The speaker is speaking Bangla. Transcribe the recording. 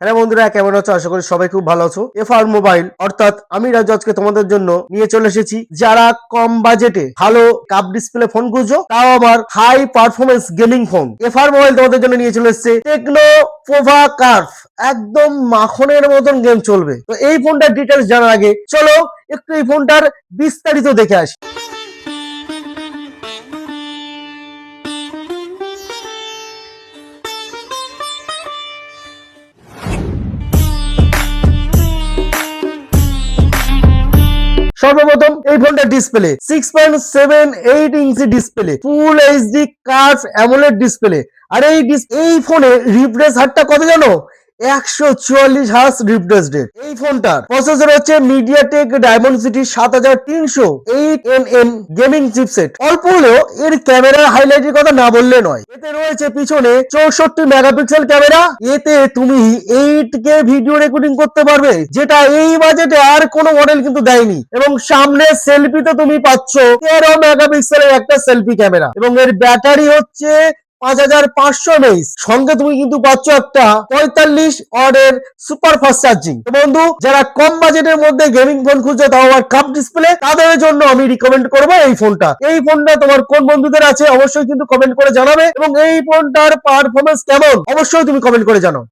হ্যালো বন্ধুরা, কেমন আছো? আশা করি সবাই খুব ভালো আছো। এফআর মোবাইল অর্থাৎ আমি রাজু আজকে তোমাদের জন্য নিয়ে চলে এসেছি যারা কম বাজেটে ভালো কাপ ডিসপ্লে ফোন খুঁজছো, তাও আবার high performance gaming phone. FR mobile তোমাদের জন্য নিয়ে চলে এসেছে টেকনো পোভা কার্ভ। একদম মাখনের মতন গেম চলবে। তো এই ফোনটার ডিটেলস জানার আগে চলো একটু এই ফোনটার বিস্তারিত দেখে আসি। সর্বপ্রথম এই ফোনটার display 6.78 inch display, full HD curved AMOLED display. আর এই ফোনে রিফ্রেশ হারটা কত জানো? 144 হার্জ রিফ্রেশ রেট। এই ফোনটার প্রসেসর হচ্ছে মিডিয়াটেক ডায়মন্ডসিটি 7308NN গেমিং চিপসেট। অল্প হলেও এর ক্যামেরার হাইলাইটের কথা না বললে নয়। এতে রয়েছে পিছনে 64 মেগাপিক্সেল ক্যামেরা। এতে তুমি 8K ভিডিও রেকর্ডিং করতে পারবে, যেটা এই বাজেটে আর কোনো মডেল কিন্তু দেয়নি। এবং সামনে সেলফিতে তুমি পাচ্ছ 13 মেগাপিক্সেলের একটা সেলফি ক্যামেরা। এবং এর ব্যাটারি হচ্ছে 5500 mAh। সঙ্গে তুমি কিন্তু পাচ্ছ একটা 45 ওয়াটের সুপার ফাস্ট চার্জিং। বন্ধু, যারা কম বাজেটের মধ্যে গেমিং ফোন খুঁজছে, তাও আবার কাপ ডিসপ্লে, তাদের জন্য আমি রিকমেন্ড করবো এই ফোনটা। এই ফোনটা তোমার কোন বন্ধুদের আছে অবশ্যই কিন্তু কমেন্ট করে জানাবে, এবং এই ফোনটার পারফরমেন্স কেমন অবশ্যই তুমি কমেন্ট করে জানাও।